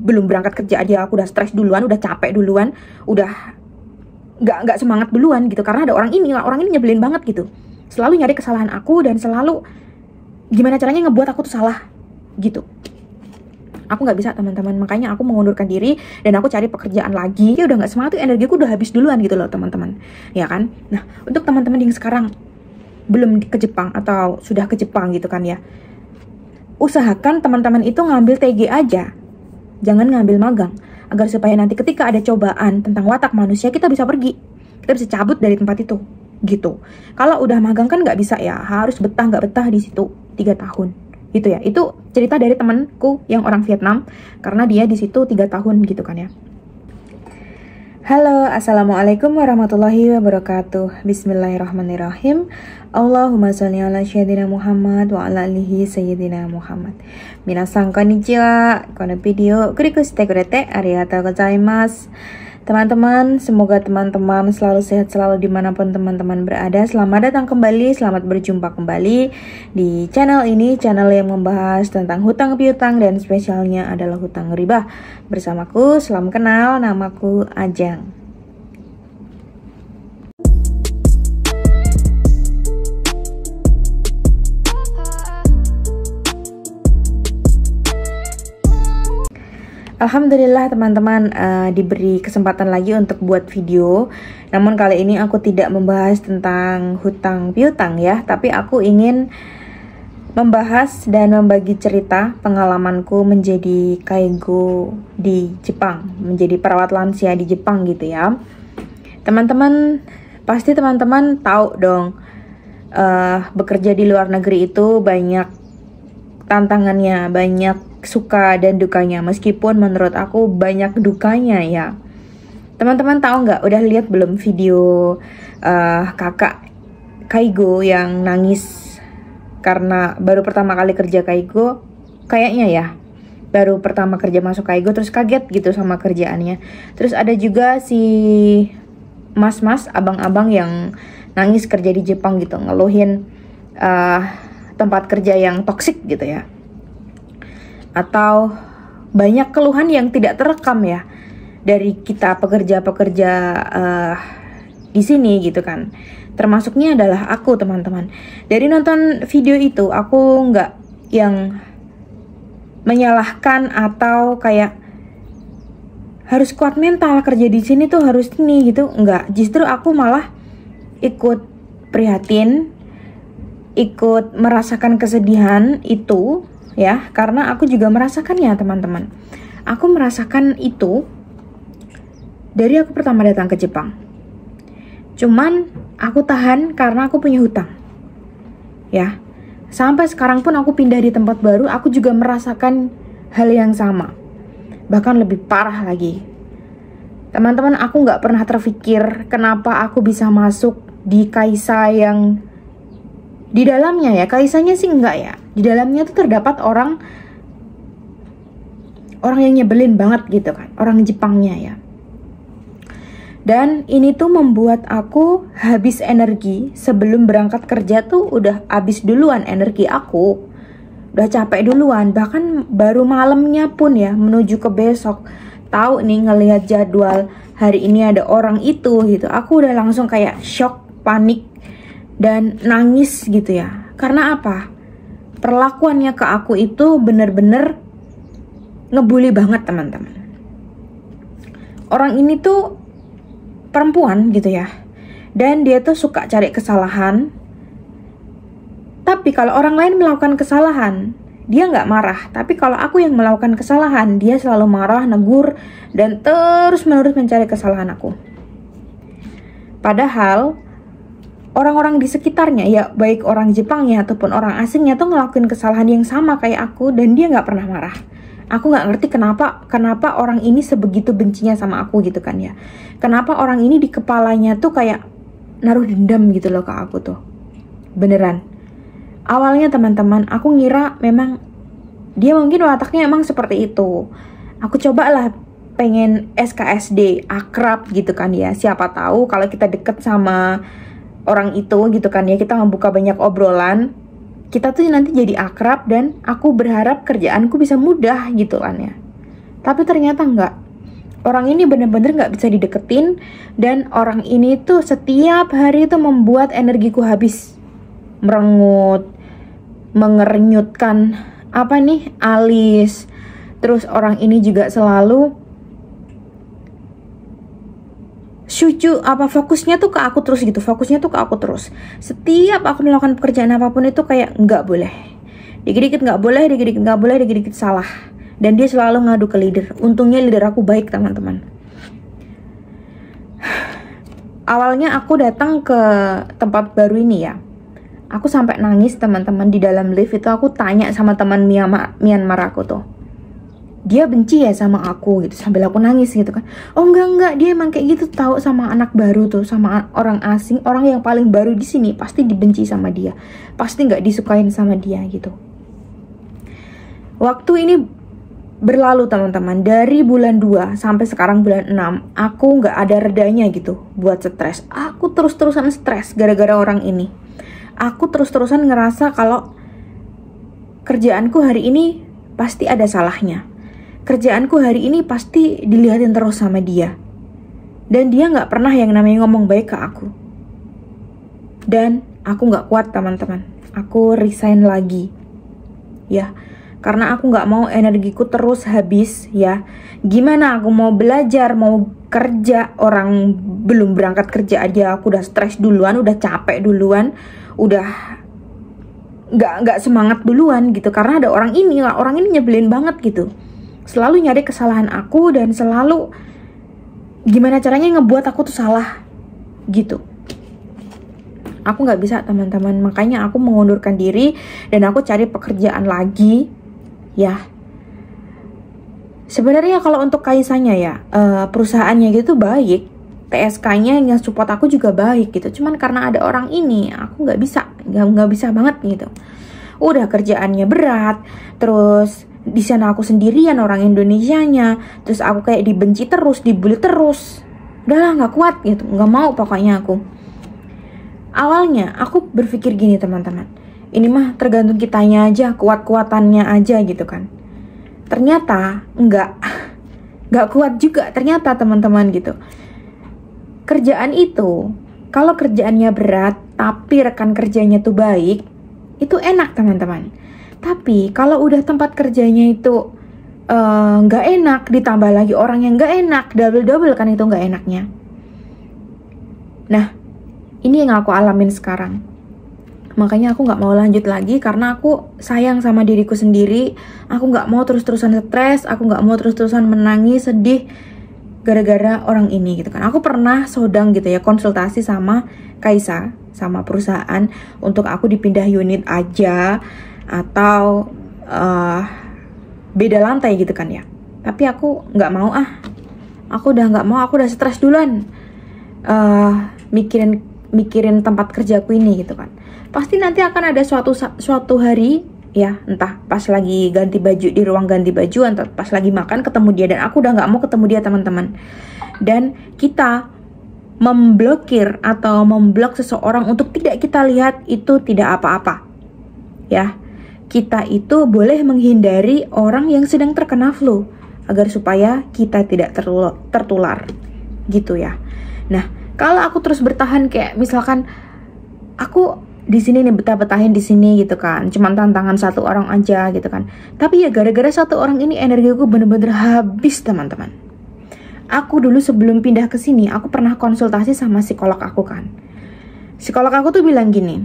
belum berangkat kerja aja aku udah stres duluan, udah capek duluan, udah nggak semangat duluan gitu, karena ada orang ini nyebelin banget gitu, selalu nyari kesalahan aku dan selalu gimana caranya ngebuat aku tuh salah gitu. Aku nggak bisa teman-teman, makanya aku mengundurkan diri dan aku cari pekerjaan lagi. Ya udah nggak semangat tuh, energiku udah habis duluan gitu loh teman-teman, ya kan. Nah, untuk teman-teman yang sekarang belum ke Jepang atau sudah ke Jepang gitu kan ya, usahakan teman-teman itu ngambil TG aja, jangan ngambil magang, agar supaya nanti ketika ada cobaan tentang watak manusia, kita bisa pergi, kita bisa cabut dari tempat itu gitu. Kalau udah magang kan nggak bisa ya, harus betah nggak betah di situ 3 tahun gitu ya. Itu cerita dari temanku yang orang Vietnam, karena dia di situ 3 tahun gitu kan ya. Halo, assalamualaikum warahmatullahi wabarakatuh. Bismillahirrahmanirrahim. Allahumma sholli ala sayyidina Muhammad wa ala alihi sayyidina Muhammad. Minasan konnichiwa. Kono video kuriku shite kurete arigatou gozaimasu. Teman-teman, semoga teman-teman selalu sehat selalu dimanapun teman-teman berada. Selamat datang kembali, selamat berjumpa kembali di channel ini, channel yang membahas tentang hutang piutang dan spesialnya adalah hutang riba. Bersamaku, salam kenal, namaku Ajeng. Alhamdulillah teman-teman, diberi kesempatan lagi untuk buat video. Namun kali ini aku tidak membahas tentang hutang piutang ya, tapi aku ingin membahas dan membagi cerita pengalamanku menjadi kaigo di Jepang, menjadi perawat lansia di Jepang gitu ya. Teman-teman, pasti teman-teman tahu dong, bekerja di luar negeri itu banyak tantangannya, banyak suka dan dukanya. Meskipun menurut aku banyak dukanya ya. Teman-teman tahu nggak, udah lihat belum video kakak kaigo yang nangis karena baru pertama kali kerja kaigo? Kayaknya ya, baru pertama kerja masuk kaigo terus kaget gitu sama kerjaannya. Terus ada juga si mas-mas, abang-abang yang nangis kerja di Jepang gitu, ngeluhin tempat kerja yang toksik gitu ya. Atau banyak keluhan yang tidak terekam ya dari kita pekerja-pekerja di sini gitu kan. Termasuknya adalah aku teman-teman. Dari nonton video itu aku nggak yang menyalahkan atau kayak harus kuat mental kerja di sini tuh harus ini gitu, nggak. Justru aku malah ikut prihatin, ikut merasakan kesedihan itu ya, karena aku juga merasakannya teman-teman. Aku merasakan itu dari aku pertama datang ke Jepang. Cuman aku tahan karena aku punya hutang ya. Sampai sekarang pun aku pindah di tempat baru, aku juga merasakan hal yang sama, bahkan lebih parah lagi. Teman-teman, aku gak pernah terpikir kenapa aku bisa masuk di kaisa yang di dalamnya ya, kaisanya sih enggak ya, di dalamnya tuh terdapat orang yang nyebelin banget gitu kan, orang Jepangnya ya. Dan ini tuh membuat aku habis energi. Sebelum berangkat kerja tuh udah habis duluan energi aku, udah capek duluan. Bahkan baru malamnya pun ya, menuju ke besok, tahu nih ngelihat jadwal hari ini ada orang itu gitu, aku udah langsung kayak shock, panik, dan nangis gitu ya. Karena apa? Perlakuannya ke aku itu bener-bener ngebully banget teman-teman. Orang ini tuh perempuan gitu ya, dan dia tuh suka cari kesalahan. Tapi kalau orang lain melakukan kesalahan, dia nggak marah. Tapi kalau aku yang melakukan kesalahan, dia selalu marah, negur, dan terus-menerus mencari kesalahan aku. Padahal orang-orang di sekitarnya ya, baik orang Jepangnya ataupun orang asingnya tuh ngelakuin kesalahan yang sama kayak aku, dan dia nggak pernah marah. Aku nggak ngerti kenapa orang ini sebegitu bencinya sama aku gitu kan ya. Kenapa orang ini di kepalanya tuh kayak naruh dendam gitu loh ke aku tuh. Beneran. Awalnya teman-teman, aku ngira memang dia mungkin wataknya emang seperti itu. Aku cobalah pengen SKSD, akrab gitu kan ya. Siapa tahu kalau kita deket sama orang itu gitu kan ya, kita membuka banyak obrolan, kita tuh nanti jadi akrab, dan aku berharap kerjaanku bisa mudah gitu kan ya. Tapi ternyata enggak. Orang ini bener-bener gak bisa dideketin. Dan orang ini tuh setiap hari tuh membuat energiku habis. Merengut, mengerenyutkan alis. Terus orang ini juga selalu fokusnya tuh ke aku terus gitu. Setiap aku melakukan pekerjaan apapun itu kayak nggak boleh. Dikit-dikit nggak boleh, dikit-dikit salah. Dan dia selalu ngadu ke leader. Untungnya leader aku baik, teman-teman. Awalnya aku datang ke tempat baru ini ya, aku sampai nangis, teman-teman. Di dalam lift itu aku tanya sama teman Myanmar aku tuh, dia benci ya sama aku gitu, sambil aku nangis gitu kan. Oh enggak, dia emang kayak gitu tahu, sama anak baru tuh, sama orang asing, orang yang paling baru di sini pasti dibenci sama dia, pasti nggak disukain sama dia gitu. Waktu ini berlalu, teman-teman. Dari bulan 2 sampai sekarang bulan 6, aku nggak ada redanya gitu buat stres. Aku terus-terusan stres gara-gara orang ini. Aku terus-terusan ngerasa kalau kerjaanku hari ini pasti ada salahnya. Kerjaanku hari ini pasti dilihatin terus sama dia. Dan dia nggak pernah yang namanya ngomong baik ke aku. Dan aku nggak kuat, teman-teman. Aku resign lagi. Ya, karena aku nggak mau energiku terus habis ya. Gimana aku mau belajar, mau kerja, orang belum berangkat kerja aja aku udah stres duluan, udah capek duluan, udah nggak semangat duluan gitu. Karena ada orang ini nyebelin banget gitu. Selalu nyari kesalahan aku dan selalu gimana caranya ngebuat aku tuh salah gitu. Aku nggak bisa, teman-teman. Makanya aku mengundurkan diri dan aku cari pekerjaan lagi. Ya, sebenarnya kalau untuk Kaisanya ya, perusahaannya gitu baik, TSK-nya yang support aku juga baik gitu. Cuman karena ada orang ini, aku nggak bisa banget gitu. Udah kerjaannya berat, terus di sana aku sendirian orang Indonesianya, terus aku kayak dibenci terus, dibully terus. Udahlah, nggak kuat gitu, nggak mau pokoknya aku. Awalnya aku berpikir gini, teman-teman. Ini mah tergantung kitanya aja, kuat-kuatannya aja gitu kan. Ternyata nggak kuat juga ternyata, teman-teman gitu. Kerjaan itu, kalau kerjaannya berat tapi rekan kerjanya tuh baik, itu enak, teman-teman. Tapi kalau udah tempat kerjanya itu nggak enak, ditambah lagi orang yang nggak enak, double kan itu nggak enaknya. Nah, ini yang aku alamin sekarang. Makanya aku gak mau lanjut lagi karena aku sayang sama diriku sendiri. Aku gak mau terus-terusan stres, aku gak mau terus-terusan menangis, sedih gara-gara orang ini gitu kan. Aku pernah sodang gitu ya, konsultasi sama Kaisa, sama perusahaan untuk aku dipindah unit aja atau beda lantai gitu kan ya. Tapi aku gak mau aku udah stres duluan mikirin tempat kerjaku ini gitu kan. Pasti nanti akan ada suatu hari ya, entah pas lagi ganti baju di ruang ganti baju, entah pas lagi makan ketemu dia, dan aku udah nggak mau ketemu dia, teman-teman. Dan kita memblokir atau memblok seseorang untuk tidak kita lihat itu tidak apa-apa ya. Kita itu boleh menghindari orang yang sedang terkena flu agar supaya kita tidak tertular gitu ya. Nah, kalau aku terus bertahan kayak misalkan aku di sini nih betah-betahin di sini gitu kan, cuman tantangan satu orang aja gitu kan. Tapi ya gara-gara satu orang ini energiku bener-bener habis, teman-teman. Aku dulu sebelum pindah ke sini, aku pernah konsultasi sama psikolog aku kan. Psikolog aku tuh bilang gini,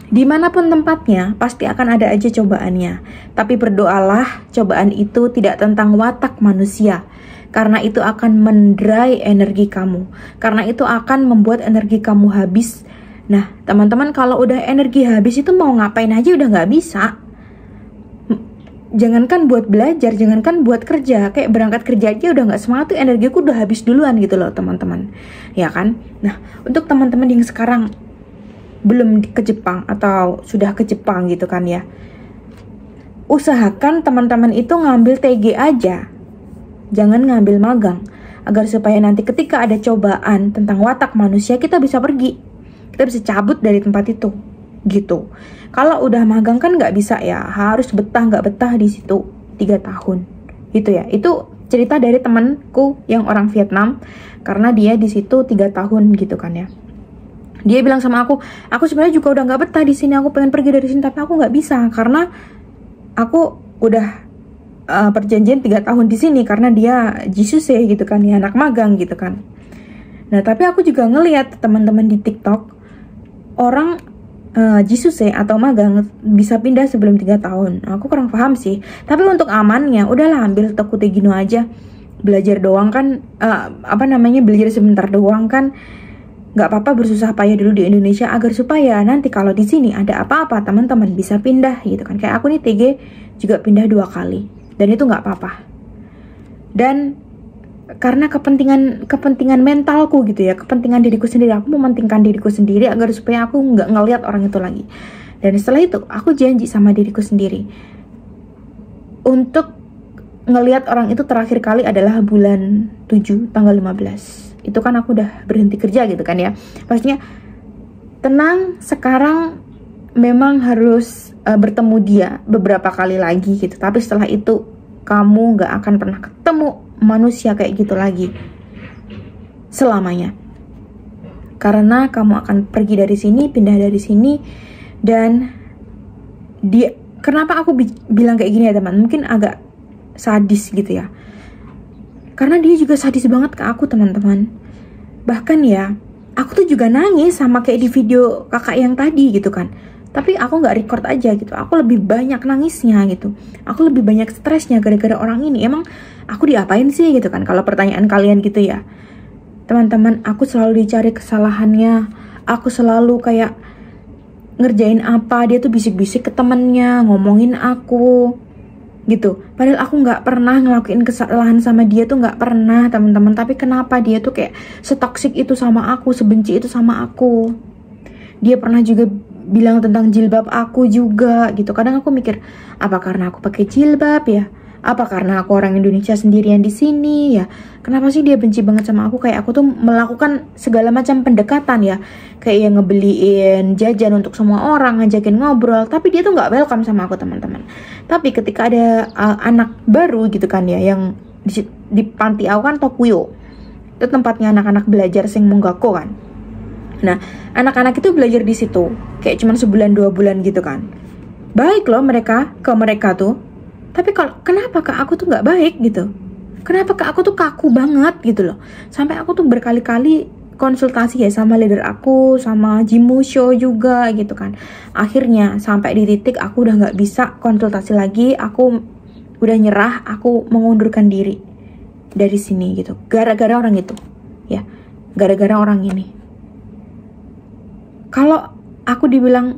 dimanapun tempatnya pasti akan ada aja cobaannya. Tapi berdoalah cobaan itu tidak tentang watak manusia, karena itu akan mendrai energi kamu, karena itu akan membuat energi kamu habis. Nah, teman-teman, kalau udah energi habis itu mau ngapain aja udah nggak bisa. Jangankan buat belajar, jangankan buat kerja, kayak berangkat kerja aja udah nggak semangat tuh, energiku udah habis duluan gitu loh, teman-teman. Ya kan? Nah, untuk teman-teman yang sekarang belum ke Jepang atau sudah ke Jepang gitu kan ya, usahakan teman-teman itu ngambil TG aja, jangan ngambil magang, agar supaya nanti ketika ada cobaan tentang watak manusia kita bisa pergi. Kita bisa cabut dari tempat itu, gitu. Kalau udah magang kan nggak bisa ya, harus betah nggak betah di situ 3 tahun, gitu ya. Itu cerita dari temanku yang orang Vietnam, karena dia di situ 3 tahun gitu kan ya. Dia bilang sama aku sebenarnya juga udah nggak betah di sini, aku pengen pergi dari sini tapi aku nggak bisa karena aku udah perjanjian 3 tahun di sini karena dia jisuse gitu kan ya, anak magang gitu kan. Nah tapi aku juga ngeliat teman-teman di TikTok orang jisuse atau magang bisa pindah sebelum 3 tahun. Aku kurang paham sih. Tapi untuk amannya udahlah ambil tekute gino aja. Belajar doang kan belajar sebentar doang kan. Nggak apa-apa bersusah payah dulu di Indonesia agar supaya nanti kalau di sini ada apa-apa teman-teman bisa pindah gitu kan. Kayak aku nih TG juga pindah 2 kali dan itu nggak apa-apa. Dan karena kepentingan mentalku gitu ya, kepentingan diriku sendiri, aku mementingkan diriku sendiri agar supaya aku nggak ngelihat orang itu lagi. Dan setelah itu aku janji sama diriku sendiri untuk ngelihat orang itu terakhir kali adalah bulan 7 tanggal 15. Itu kan aku udah berhenti kerja gitu kan ya. Maksudnya tenang, sekarang memang harus bertemu dia beberapa kali lagi gitu. Tapi setelah itu kamu gak akan pernah ketemu manusia kayak gitu lagi selamanya. Karena kamu akan pergi dari sini, pindah dari sini. Dan kenapa aku bilang kayak gini ya teman, mungkin agak sadis gitu ya, karena dia juga sadis banget ke aku teman-teman. Bahkan ya, aku tuh juga nangis sama kayak di video kakak yang tadi gitu kan. Tapi aku gak record aja gitu. Aku lebih banyak nangisnya gitu. Aku lebih banyak stresnya gara-gara orang ini. Emang aku diapain sih gitu kan. Kalau pertanyaan kalian gitu ya. Teman-teman, aku selalu dicari kesalahannya. Aku selalu kayak ngerjain apa, dia tuh bisik-bisik ke temennya, ngomongin aku gitu. Padahal aku nggak pernah ngelakuin kesalahan sama dia tuh, nggak pernah teman-teman. Tapi kenapa dia tuh kayak setoksik itu sama aku, sebenci itu sama aku. Dia pernah juga bilang tentang jilbab aku juga gitu. Kadang aku mikir, apa karena aku pakai jilbab ya? Apa karena aku orang Indonesia sendirian di sini ya? Kenapa sih dia benci banget sama aku? Kayak aku tuh melakukan segala macam pendekatan ya. Kayak yang ngebeliin jajan untuk semua orang, ngajakin ngobrol. Tapi dia tuh gak welcome sama aku teman-teman. Tapi ketika ada anak baru gitu kan ya, yang di panti aku kan Tokuyo. Itu tempatnya anak-anak belajar sing Monggako kan. Nah, anak-anak itu belajar di situ. Kayak cuman sebulan 2 bulan gitu kan. Baik loh mereka tuh. Tapi kenapa ke aku tuh nggak baik gitu? Kenapa ke aku tuh kaku banget gitu loh? Sampai aku tuh berkali-kali konsultasi ya sama leader aku, sama Jimusho juga gitu kan. Akhirnya sampai di titik aku udah nggak bisa konsultasi lagi. Aku udah nyerah, aku mengundurkan diri dari sini gitu. Gara-gara orang itu, ya. Gara-gara orang ini. Kalau aku dibilang,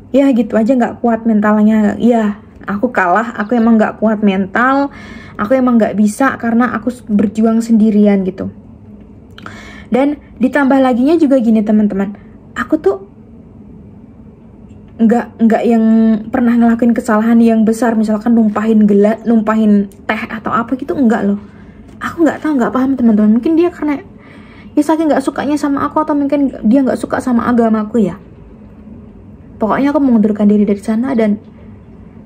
ya gitu aja nggak kuat mentalnya, ya. Aku kalah, aku emang gak kuat mental, aku emang gak bisa karena aku berjuang sendirian gitu. Dan ditambah laginya juga gini teman-teman, aku tuh nggak yang pernah ngelakuin kesalahan yang besar, misalkan numpahin teh atau apa gitu, enggak loh. Aku nggak tahu, nggak paham teman-teman. Mungkin dia karena ya saking nggak sukanya sama aku, atau mungkin dia nggak suka sama agamaku ya. Pokoknya aku mengundurkan diri dari sana. Dan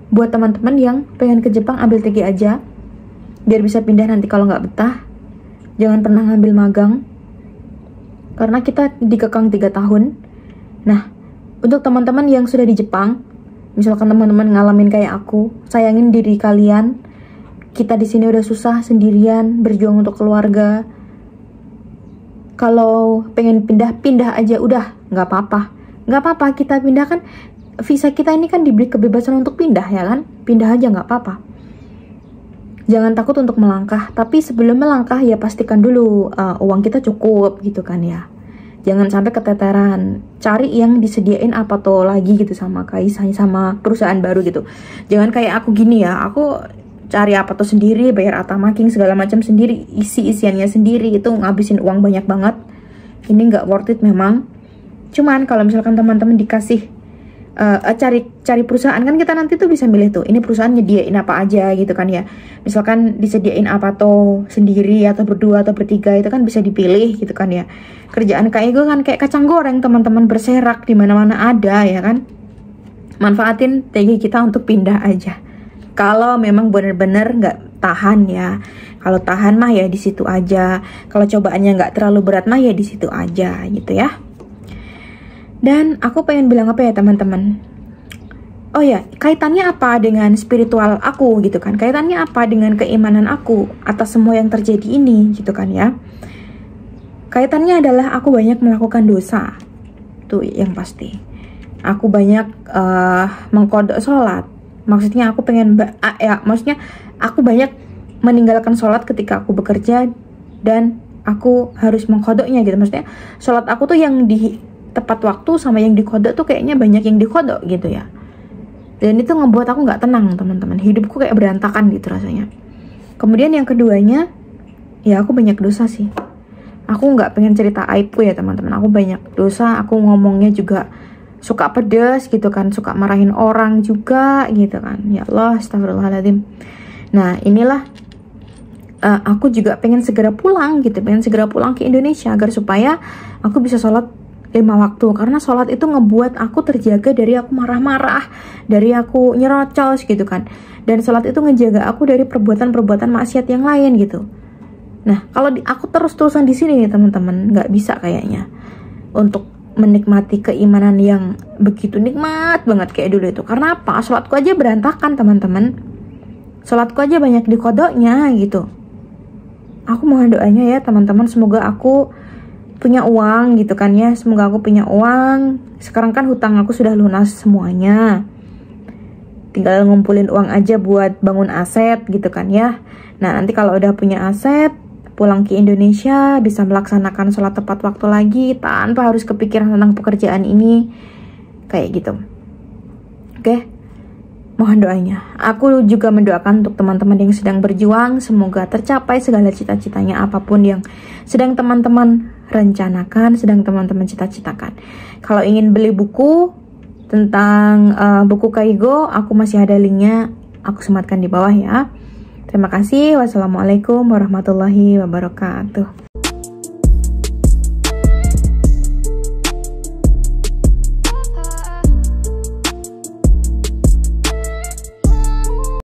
buat teman-teman yang pengen ke Jepang, ambil TG aja biar bisa pindah nanti kalau nggak betah. Jangan pernah ngambil magang karena kita dikekang 3 tahun. Nah, untuk teman-teman yang sudah di Jepang, misalkan teman-teman ngalamin kayak aku, sayangin diri kalian. Kita di sini udah susah sendirian, berjuang untuk keluarga. Kalau pengen pindah aja, udah nggak apa-apa kita pindah kan. Visa kita ini kan diberi kebebasan untuk pindah ya kan. Pindah aja nggak apa-apa. Jangan takut untuk melangkah. Tapi sebelum melangkah ya pastikan dulu uang kita cukup gitu kan ya. Jangan sampai keteteran. Cari yang disediain apa tuh lagi gitu sama Kaisai, sama perusahaan baru gitu. Jangan kayak aku gini ya. Aku cari apa tuh sendiri, bayar atamaking segala macam sendiri, isiannya sendiri, itu ngabisin uang banyak banget. Ini nggak worth it memang. Cuman kalau misalkan teman-teman dikasih cari perusahaan, kan kita nanti tuh bisa milih tuh, ini perusahaan nyediain apa aja gitu kan ya. Misalkan disediain apa tuh sendiri atau berdua atau bertiga, itu kan bisa dipilih gitu kan ya. Kerjaan kayak gue kan kayak kacang goreng teman-teman, berserak di mana-mana ada ya kan. Manfaatin TG kita untuk pindah aja. Kalau memang bener-bener tahan ya. Kalau tahan mah ya di situ aja. Kalau cobaannya nggak terlalu berat mah ya di situ aja gitu ya. Dan aku pengen bilang apa ya teman-teman? Oh ya, kaitannya apa dengan spiritual aku gitu kan? Kaitannya apa dengan keimanan aku atas semua yang terjadi ini gitu kan ya? Kaitannya adalah aku banyak melakukan dosa. Tuh yang pasti. Aku banyak mengkodok sholat. Maksudnya aku pengen maksudnya aku banyak meninggalkan sholat ketika aku bekerja dan aku harus mengkodoknya gitu. Maksudnya sholat aku tuh yang di tepat waktu sama yang dikodok tuh kayaknya banyak yang dikodok gitu ya. Dan itu ngebuat aku nggak tenang teman-teman. Hidupku kayak berantakan gitu rasanya. Kemudian yang keduanya, ya aku banyak dosa sih. Aku nggak pengen cerita aibku ya teman-teman. Aku banyak dosa. Aku ngomongnya juga suka pedes gitu kan. Suka marahin orang juga gitu kan. Ya Allah, astagfirullahaladzim. Nah inilah aku juga pengen segera pulang gitu. Pengen segera pulang ke Indonesia agar supaya aku bisa sholat 5 waktu, karena sholat itu ngebuat aku terjaga dari aku marah-marah, dari aku nyerocos gitu kan. Dan sholat itu ngejaga aku dari perbuatan-perbuatan maksiat yang lain gitu. Nah kalau aku terus-terusan di sini nih teman-teman, nggak bisa kayaknya untuk menikmati keimanan yang begitu nikmat banget kayak dulu itu. Karena apa? Sholatku aja berantakan teman-teman. Sholatku aja banyak dikodoknya gitu. Aku mohon doanya ya teman-teman, semoga aku punya uang gitu kan ya. Semoga aku punya uang. Sekarang kan hutang aku sudah lunas semuanya. Tinggal ngumpulin uang aja buat bangun aset gitu kan ya. Nah nanti kalau udah punya aset, pulang ke Indonesia bisa melaksanakan sholat tepat waktu lagi tanpa harus kepikiran tentang pekerjaan ini. Kayak gitu. Oke. Mohon doanya. Aku juga mendoakan untuk teman-teman yang sedang berjuang, semoga tercapai segala cita-citanya apapun yang sedang teman-teman rencanakan, sedang teman-teman cita-citakan. Kalau ingin beli buku tentang buku Kaigo, aku masih ada linknya, aku sematkan di bawah ya. Terima kasih. Wassalamualaikum warahmatullahi wabarakatuh.